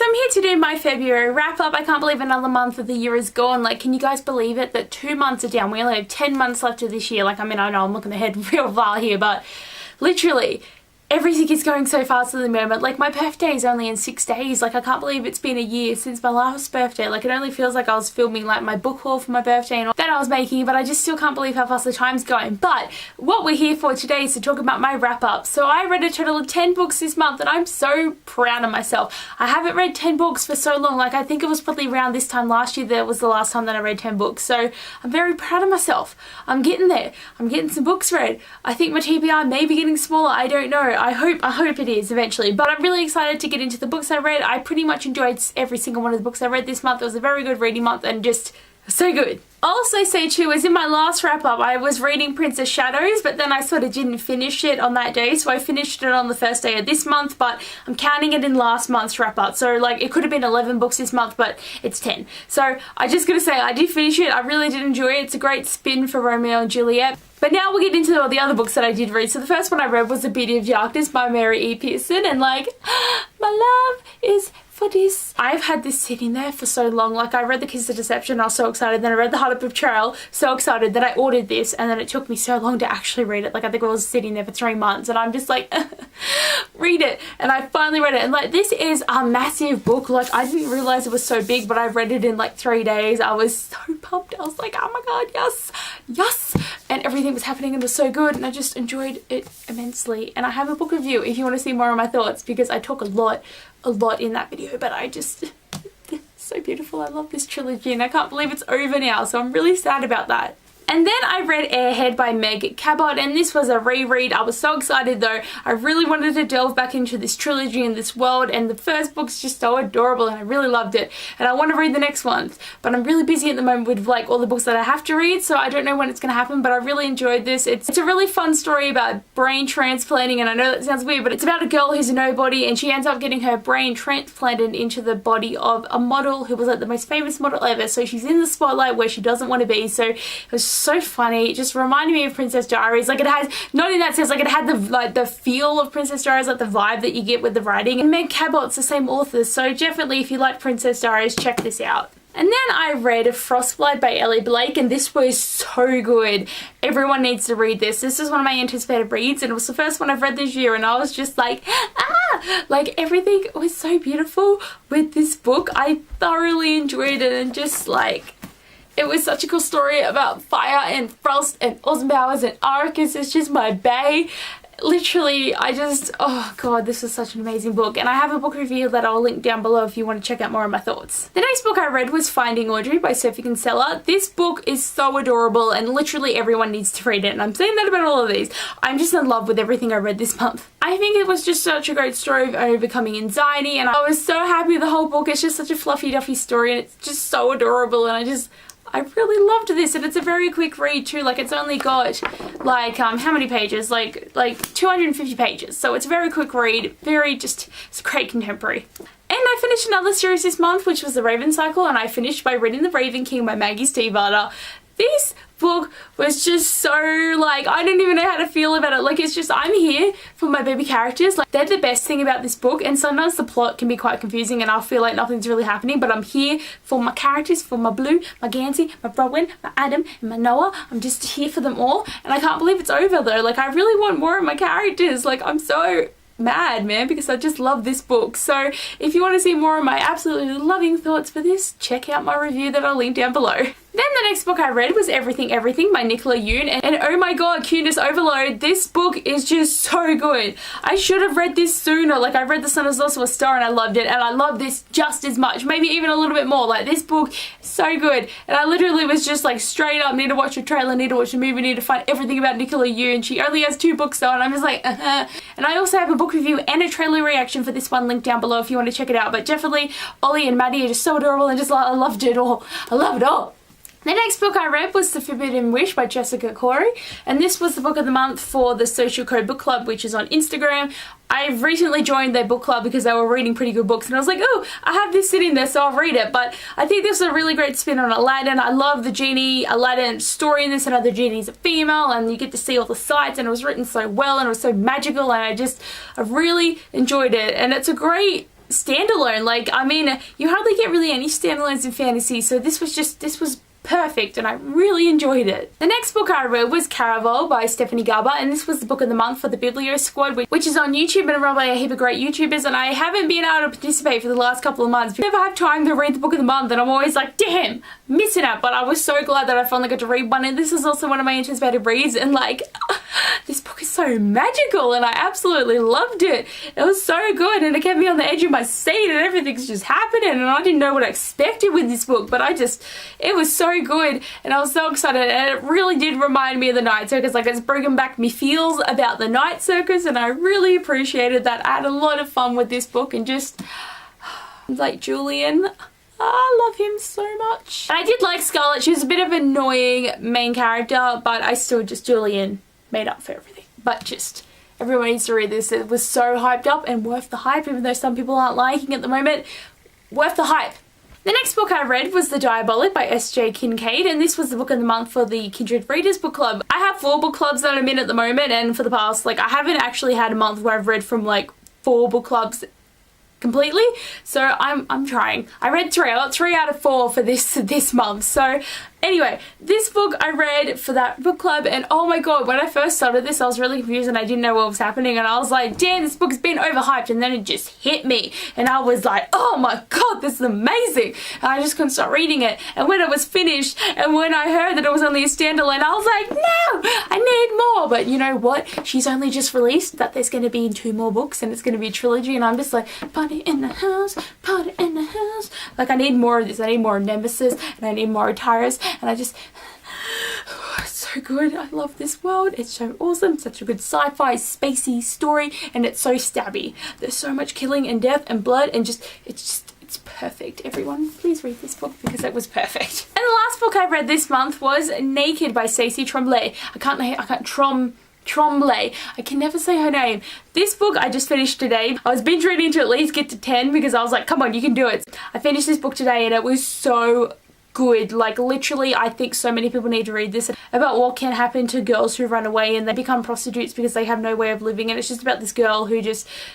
so I'm here to do my February wrap up. I can't believe another month of the year is gone. Like, can you guys believe it that 2 months are down? We only have 10 months left of this year. Like, I mean, I know I'm looking ahead real far here, but literally everything is going so fast at the moment. Like, my birthday is only in 6 days. Like, I can't believe it's been a year since my last birthday. Like, it only feels like I was filming like my book haul for my birthday and all that I was making, but I just still can't believe how fast the time's going. But what we're here for today is to talk about my wrap up. So I read a total of 10 books this month and I'm so proud of myself. I haven't read 10 books for so long. Like, I think it was probably around this time last year that was the last time that I read 10 books. So I'm very proud of myself. I'm getting there. I'm getting some books read. I think my TBR may be getting smaller. I don't know. I hope it is eventually, but I'm really excited to get into the books I read. I pretty much enjoyed every single one of the books I read this month. It was a very good reading month and just so good. I'll also say too, as in my last wrap up, I was reading Princess Shadows, but then I sort of didn't finish it on that day, so I finished it on the first day of this month, but I'm counting it in last month's wrap up. So like, it could have been 11 books this month, but it's 10. So I just gotta say, I did finish it. I really did enjoy it. It's a great spin for Romeo and Juliet. But now we'll get into all the other books that I did read. So the first one I read was The Beauty of Darkness by Mary E. Pearson, and like, my love is for this. I've had this sitting there for so long. Like, I read The Kiss of Deception, I was so excited. Then I read The Heart of Betrayal, so excited. Then I ordered this, and then it took me so long to actually read it. Like, I think I was sitting there for 3 months, and I'm just like, read it. And I finally read it, and like, this is a massive book. Like, I didn't realize it was so big, but I read it in like 3 days. I was so pumped. I was like, oh my god, yes, yes. And everything was happening and it was so good, and I just enjoyed it immensely. And I have a book review if you want to see more of my thoughts, because I talk a lot in that video, but I just, it's so beautiful. I love this trilogy and I can't believe it's over now, so I'm really sad about that. And then I read Airhead by Meg Cabot, and this was a reread. I was so excited though. I really wanted to delve back into this trilogy and this world, and the first book's just so adorable and I really loved it. And I want to read the next ones, but I'm really busy at the moment with like all the books that I have to read, so I don't know when it's going to happen, but I really enjoyed this. It's a really fun story about brain transplanting, and I know that sounds weird, but it's about a girl who's a nobody and she ends up getting her brain transplanted into the body of a model who was like the most famous model ever. So she's in the spotlight where she doesn't want to be. So it was so funny. It just reminded me of Princess Diaries. Like, it has, not in that sense, like it had the like the feel of Princess Diaries, like the vibe that you get with the writing. And Meg Cabot's the same author, so definitely if you like Princess Diaries, check this out. And then I read Frostblood by Abbeyleec, and this was so good. Everyone needs to read this. This is one of my anticipated reads, and it was the first one I've read this year, and I was just like, ah! Like, everything was so beautiful with this book. I thoroughly enjoyed it, and just like, it was such a cool story about fire and frost and awesome powers, and Arrakis is just my bae. Literally, I just, oh god, this was such an amazing book. And I have a book review that I'll link down below if you want to check out more of my thoughts. The next book I read was Finding Audrey by Sophie Kinsella. This book is so adorable and literally everyone needs to read it, and I'm saying that about all of these. I'm just in love with everything I read this month. I think it was just such a great story of overcoming anxiety, and I was so happy with the whole book. It's just such a fluffy duffy story, and it's just so adorable, and I really loved this, and it's a very quick read too. Like, it's only got like how many pages? Like 250 pages. So it's a very quick read, very just, it's great contemporary. And I finished another series this month, which was The Raven Cycle, and I finished by reading The Raven King by Maggie Stiefvater. This book was just so, like, I don't even know how to feel about it. Like, it's just, I'm here for my baby characters. Like, they're the best thing about this book, and sometimes the plot can be quite confusing and I'll feel like nothing's really happening, but I'm here for my characters, for my Blue, my Gansey, my Bronwyn, my Adam, and my Noah. I'm just here for them all, and I can't believe it's over though. Like, I really want more of my characters. Like, I'm so mad, man, because I just love this book. So if you want to see more of my absolutely loving thoughts for this, check out my review that I'll link down below. Then the next book I read was Everything Everything by Nicola Yoon, and oh my god, cuteness overload. This book is just so good. I should have read this sooner. Like, I read The Sun Is Also a Star and I loved it, and I love this just as much, maybe even a little bit more. Like, this book is so good, and I literally was just like, straight up, need to watch a trailer, need to watch a movie, need to find everything about Nicola Yoon. She only has 2 books though, and I'm just like, And I also have a book review and a trailer reaction for this one linked down below if you want to check it out. But definitely, Ollie and Maddie are just so adorable, and just, I loved it all. I love it all. The next book I read was The Forbidden Wish by Jessica Corey, and this was the book of the month for the Social Code Book Club, which is on Instagram. I've recently joined their book club because they were reading pretty good books, and I was like, oh, I have this sitting there, so I'll read it. But I think this is a really great spin on Aladdin. I love the genie Aladdin story in this, and the genie's a female, and you get to see all the sights, and it was written so well, and it was so magical, and I really enjoyed it. And it's a great standalone. Like, I mean, you hardly get really any standalones in fantasy, so this was perfect and I really enjoyed it. The next book I read was Caraval by Stephanie Garber, and this was the book of the month for the Biblio Squad, which is on YouTube and run by a heap of great YouTubers, and I haven't been able to participate for the last couple of months. I never have time to read the book of the month and I'm always like, damn, missing out, but I was so glad that I finally got to read one, and this is also one of my anticipated reads, and like, this book is so magical and I absolutely loved it. It was so good and it kept me on the edge of my seat and everything's just happening, and I didn't know what I expected with this book, but it was so good and I was so excited, and it really did remind me of the Night Circus. Like, it's bringing back me feels about the Night Circus, and I really appreciated that. I had a lot of fun with this book, and just like Julian, I love him so much. And I did like Scarlett. She was a bit of an annoying main character, but I still just, Julian made up for everything. But just, everyone needs to read this. It was so hyped up and worth the hype, even though some people aren't liking it at the moment. Worth the hype. The next book I read was The Diabolic by S.J. Kincaid, and this was the book of the month for the Kindred Readers Book Club. I have 4 book clubs that I'm in at the moment, and for the past, like, I haven't actually had a month where I've read from like 4 book clubs completely, so I'm trying. I read 3. I got 3 out of 4 for this month. So anyway, this book I read for that book club, and oh my god, when I first started this I was really confused and I didn't know what was happening, and I was like, damn, this book's been overhyped, and then it just hit me and I was like, oh my god, this is amazing, and I just couldn't stop reading it. And when it was finished and when I heard that it was only a standalone, I was like, no, I need more. But you know what, she's only just released that there's going to be 2 more books and it's going to be a trilogy, and I'm just like, party in the house, party in the house. Like, I need more of this. I need more Nemesis and I need more Tyrus. And I just, it's so good. I love this world. It's so awesome. Such a good sci-fi, spacey story, and it's so stabby. There's so much killing and death and blood, and it's perfect. Everyone, please read this book because it was perfect. And the last book I read this month was Naked by Stacey Tremblay. Tremblay. I can never say her name. This book I just finished today. I was binge reading to at least get to 10 because I was like, come on, you can do it. I finished this book today and it was so good. Like, literally, I think so many people need to read this about what can happen to girls who run away and they become prostitutes because they have no way of living. And it's just about this girl who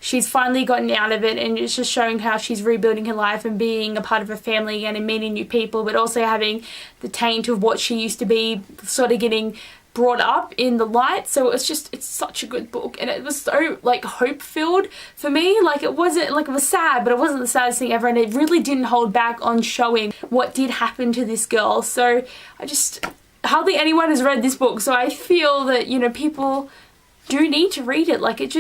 she's finally gotten out of it, and it's just showing how she's rebuilding her life and being a part of her family again and meeting new people, but also having the taint of what she used to be sort of getting brought up in the light. So it's such a good book, and it was so like hope filled for me. Like, it wasn't like, it was sad, but it wasn't the saddest thing ever, and it really didn't hold back on showing what did happen to this girl. So hardly anyone has read this book, so I feel that, you know, people do need to read it. Like, it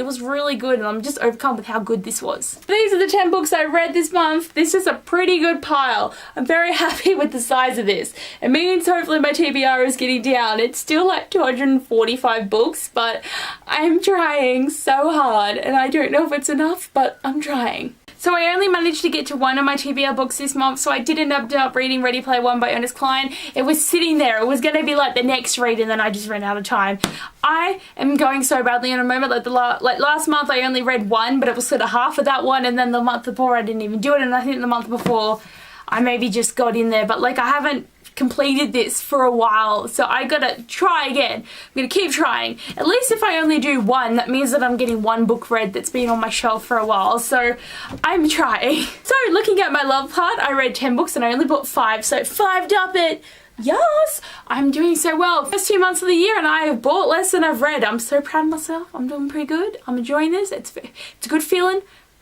was really good, and I'm just overcome with how good this was. These are the 10 books I read this month. This is a pretty good pile. I'm very happy with the size of this. It means hopefully my TBR is getting down. It's still like 245 books, but I'm trying so hard, and I don't know if it's enough, but I'm trying. So I only managed to get to 1 of my TBR books this month, so I did end up reading Ready Player One by Ernest Cline. It was sitting there. It was going to be like the next read, and then I just ran out of time. I am going so badly in a moment. Like last month I only read 1, but it was sort of half of that one, and then the month before I didn't even do it, and I think the month before I maybe just got in there, but like I haven't completed this for a while, so I gotta try again. I'm gonna keep trying. At least if I only do 1, that means that I'm getting 1 book read that's been on my shelf for a while, so I'm trying. So looking at my love part, I read 10 books and I only bought 5, so 5'd up it. Yes, I'm doing so well. First 2 months of the year and I have bought less than I've read. I'm so proud of myself. I'm doing pretty good. I'm enjoying this. It's a good feeling.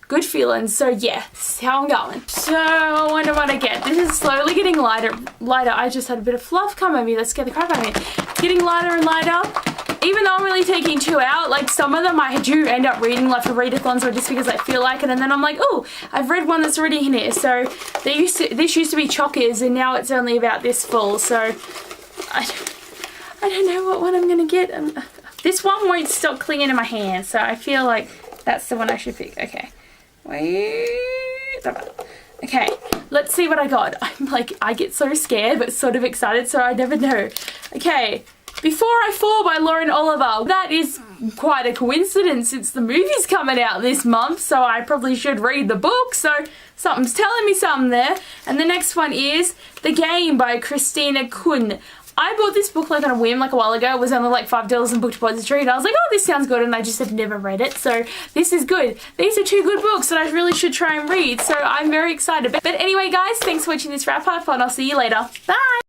Good feelings. So yeah, this is how I'm going. So I wonder what I get. This is slowly getting lighter. I just had a bit of fluff come at me. That scared the crap out of me. It's getting lighter and lighter. Even though I'm really taking 2 out, like some of them I do end up reading like for readathons or just because I feel like it, and then I'm like, oh, I've read one that's already in here. So this used to be chockers, and now it's only about this full. So I don't know what one I'm gonna get. This one won't stop clinging in my hand, so I feel like that's the one I should pick. Okay. Wait. Okay, let's see what I got. I'm like, I get so scared but sort of excited, so I never know. Okay, Before I Fall by Lauren Oliver. That is quite a coincidence since the movie's coming out this month, so I probably should read the book, so something's telling me something there. And the next one is The Game by Christina Kuhn. I bought this book like on a whim like a while ago. It was only like $5 in Book Depository, and I was like, oh, this sounds good, and I just have never read it, so this is good. These are two good books that I really should try and read, so I'm very excited. But anyway, guys, thanks for watching this wrap up, and I'll see you later. Bye!